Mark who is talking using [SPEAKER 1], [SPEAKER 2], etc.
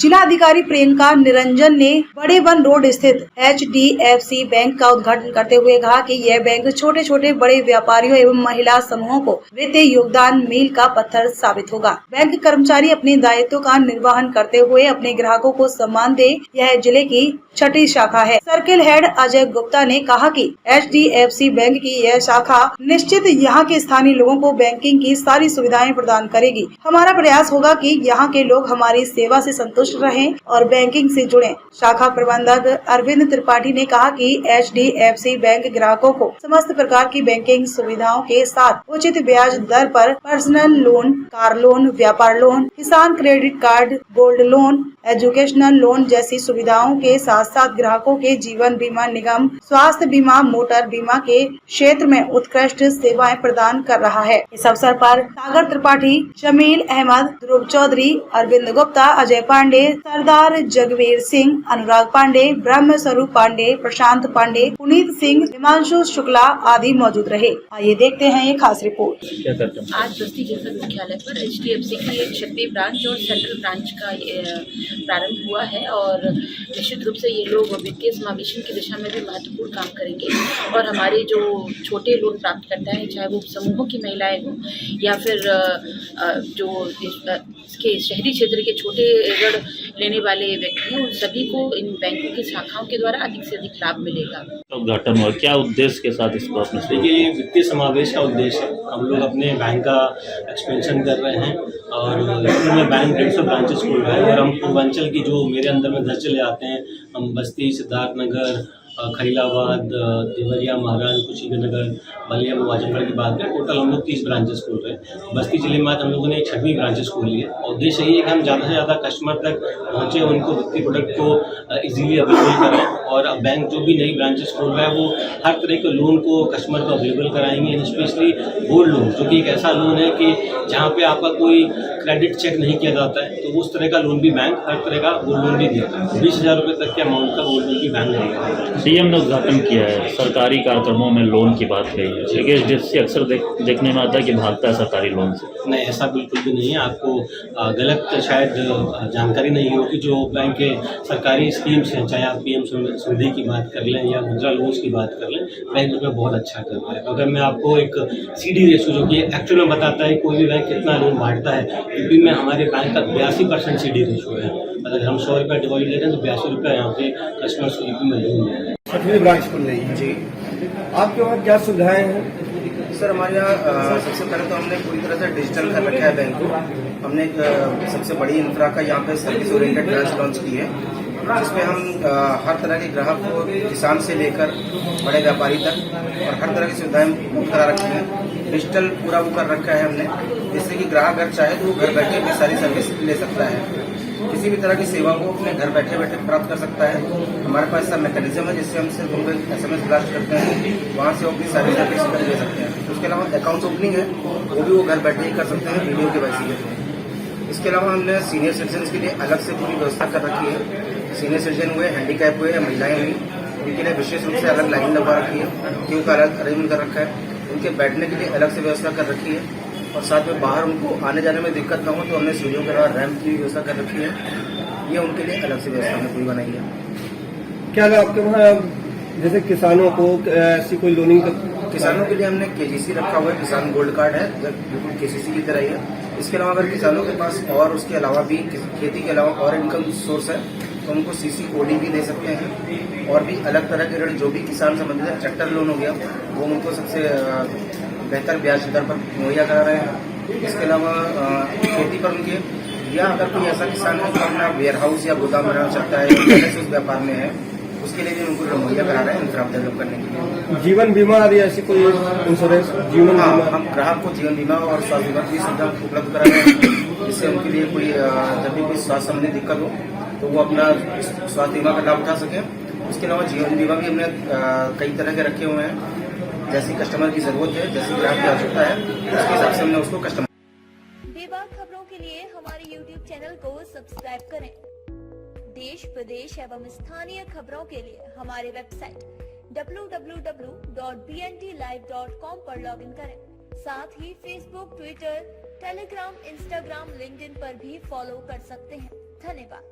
[SPEAKER 1] जिला अधिकारी प्रियंका निरंजन ने बड़े वन रोड स्थित HDFC बैंक का उद्घाटन करते हुए कहा कि यह बैंक छोटे छोटे बड़े व्यापारियों एवं महिला समूहों को वित्तीय योगदान मील का पत्थर साबित होगा। बैंक कर्मचारी अपने दायित्व का निर्वहन करते हुए अपने ग्राहकों को सम्मान दे, यह जिले की छठी शाखा है। सर्किल हेड अजय गुप्ता ने कहा कि HDFC बैंक की यह शाखा निश्चित यहाँ के स्थानीय लोगों को बैंकिंग की सारी सुविधाएं प्रदान करेगी। हमारा प्रयास होगा कि यहाँ के लोग हमारी सेवा से संतुष्ट रहें और बैंकिंग से जुड़ें। शाखा प्रबंधक अरविंद त्रिपाठी ने कहा कि HDFC बैंक ग्राहकों को समस्त प्रकार की बैंकिंग सुविधाओं के साथ उचित ब्याज दर पर पर्सनल लोन, कार लोन, व्यापार लोन, किसान credit card, gold loan, educational loan जैसी सुविधाओं के साथ साथ ग्राहकों के जीवन बीमा निगम, स्वास्थ्य बीमा, मोटर बीमा के क्षेत्र में उत्कृष्ट सेवाएं प्रदान कर रहा है। इस अवसर पर सागर त्रिपाठी, जमील अहमद, ध्रुव चौधरी, अरविंद गुप्ता, अजय पांडे, सरदार जगवीर सिंह, अनुराग पांडे, ब्रह्म स्वरूप पांडे, प्रशांत पांडे, पुनीत सिंह, हिमांशु शुक्ला आदि मौजूद रहे। आइए देखते हैं ये खास रिपोर्ट।
[SPEAKER 2] आज बस्ती जनपद मुख्यालय पर HDFC की एक छठी ब्रांच और सेंट्रल ब्रांच का प्रारंभ हुआ है और निश्चित रूप से ये लोग वित्तीय समावेशन की दिशा में भी महत्वपूर्ण काम करेंगे और हमारे जो छोटे लोन प्राप्त करता है, चाहे वो समूहों की महिलाएं हों या फिर जो इसके शहरी क्षेत्र के छोटे ऋण लेने वाले व्यक्ति हैं, उन सभी को इन बैंकों की शाखाओं के द्वारा अधिक से अधिक लाभ मिलेगा।
[SPEAKER 3] उद्घाटन हुआ, क्या उद्देश्य के साथ इसको अपने?
[SPEAKER 4] देखिए, ये वित्तीय समावेश का उद्देश्य है। हम लोग अपने बैंक का एक्सपेंशन कर रहे हैं और में बैंक 150 ब्रांचेस खोल रहे हैं और हम पूर्वांचल की जो मेरे अंदर में घर चले आते हैं, हम बस्ती, सिद्धार्थनगर, खैलाबाद, देवरिया, महाराज, कुशीनगर, बलिया, आजमगढ़ की बात करें, टोटल हम लोग 30 ब्रांचेस खोल रहे हैं। बस्ती जिले में आज हम लोगों ने एक 6वीं ब्रांचेस खोली है और उद्देश्य यही है कि हम ज़्यादा से ज़्यादा कस्टमर तक पहुँचे, उनको वित्तीय प्रोडक्ट को इजीली अवेलेबल करें और अब बैंक जो भी नई ब्रांचेस खोल रहा है वो हर तरह के लोन को कस्टमर को अवेलेबल कराएंगे, स्पेशली गोल्ड लोन, जो कि एक ऐसा लोन है कि जहाँ पे आपका कोई क्रेडिट चेक नहीं किया जाता है, तो उस तरह का लोन भी बैंक हर तरह का गोल्ड लोन भी देता है। 20,000 रुपये तक के अमाउंट का गोल्ड लोन भी बैंक देता है।
[SPEAKER 3] CM ने उद्घाटन किया है, सरकारी कार्यक्रमों में लोन की बात कही है, लेकिन HDFC अक्सर देखने में आता है कि भागता है सरकारी लोन से।
[SPEAKER 4] नहीं, ऐसा बिल्कुल भी नहीं है। आपको गलत शायद जानकारी नहीं होगी। जो बैंक के सरकारी स्कीम्स हैं, चाहे आप PM स्वनिधि की बात कर लें या मुद्रा लोन्स की बात कर लें, बैंक उसमें बहुत अच्छा कर रहा है। अगर मैं आपको एक CD रेशो जो कि एक्चुअल में बताता है कोई भी बैंक कितना लोन बांटता है, यूपी में हमारे बैंक का 82% CD रेशो है। अगर हम 100 रुपये डिपॉजिट ले रहे हैं तो 82 रुपये यहाँ पे कस्टमर्स को यूपी में लोन दे रहे हैं।
[SPEAKER 5] 6वीं ब्रांच खुल रही है जी। आपके वहाँ क्या सुविधाएं हैं?
[SPEAKER 6] सर, हमारे यहाँ सबसे पहले तो हमने पूरी तरह से डिजिटल कर रखा है बैंक को। हमने एक सबसे बड़ी इंफ्रा का यहाँ पे सर्विस ओरिएंटेड ब्रांच लॉन्च की है, जिसमें हम हर तरह के ग्राहक को, किसान से लेकर बड़े व्यापारी तक और हर तरह की सुविधाएं मुफ्त करा रखी हैं। डिजिटल पूरा वो कर रखा है हमने, जिससे कि ग्राहक अगर चाहे तो घर बैठे अपनी सारी सर्विस ले सकता है, किसी भी तरह की सेवा को अपने घर बैठे बैठे प्राप्त कर सकता है। हमारे पास ऐसा मैकेनिज्म है जिससे हम सिर्फ उनको SMS ब्लास्ट करते हैं, वहाँ से वो अपनी सारी सर्विस ले सकते हैं। उसके अलावा अकाउंट ओपनिंग है, वो भी वो घर बैठे ही कर सकते हैं वीडियो KYC के थ्रू। इसके अलावा हमने सीनियर सिटीजन के लिए अलग से पूरी व्यवस्था कर रखी है। सीनियर सिटीजन हुए, हैंडीकैप हुए या महिलाएं हुई, उनके लिए विशेष रूप से अलग लाइन लगवा रखी है, क्यों का अलग अरेंजमेंट कर रखा है। उनके बैठने के लिए अलग से व्यवस्था कर रखी है और साथ में बाहर उनको आने जाने में दिक्कत ना हो तो हमने सीढ़ियों के अलावा रैंप की व्यवस्था कर रखी है। ये उनके लिए अलग से व्यवस्था हमने पूरी बनाई है।
[SPEAKER 5] क्या आपके वहाँ जैसे किसानों को ऐसी कोई लोनिंग?
[SPEAKER 6] किसानों के लिए हमने KGC रखा हुआ है, किसान गोल्ड कार्ड है, बिल्कुल KCC की तरह ही है। इसके अलावा अगर किसानों के पास और उसके अलावा भी खेती के अलावा और इनकम सोर्स है तो उनको CC-OD भी दे सकते हैं और भी अलग तरह के ऋण जो भी किसान संबंधित है, ट्रैक्टर लोन हो गया, वो उनको सबसे बेहतर ब्याज दर पर मुहैया करा रहे हैं। इसके अलावा खेती पर उनके, या अगर कोई ऐसा किसान है जो अपना वेयर हाउस या गोदाम बनाना चाहता है या पहले से उस व्यापार में है, उसके लिए भी उनको मुहैया करा रहे हैं इंफ्रा डेवलप करने के लिए।
[SPEAKER 5] जीवन बीमा या ऐसी कोई इंश्योरेंस? जीवन बीमा हम
[SPEAKER 6] ग्राहक को जीवन बीमा और स्वास्थ्य बीमा की सुविधा उपलब्ध करा रहे हैं, जिससे उनके लिए कोई जब भी कोई स्वास्थ्य संबंधी दिक्कत हो तो वो अपना स्वास्थ्य बीमा का लाभ उठा सके। उसके अलावा जीवन बीमा भी हमने कई तरह के रखे हुए हैं, जैसी कस्टमर की जरूरत है, जैसी ग्राहक की आवश्यकता है, उसके हिसाब से हमने उसको कस्टमर।
[SPEAKER 7] बेबाक खबरों के लिए हमारे YouTube चैनल को सब्सक्राइब करें। देश, प्रदेश एवं स्थानीय खबरों के लिए हमारे वेबसाइट www.bntlive.com पर लॉगिन करें। साथ ही Facebook, Twitter, Telegram, Instagram, LinkedIn पर भी फॉलो कर सकते हैं। धन्यवाद।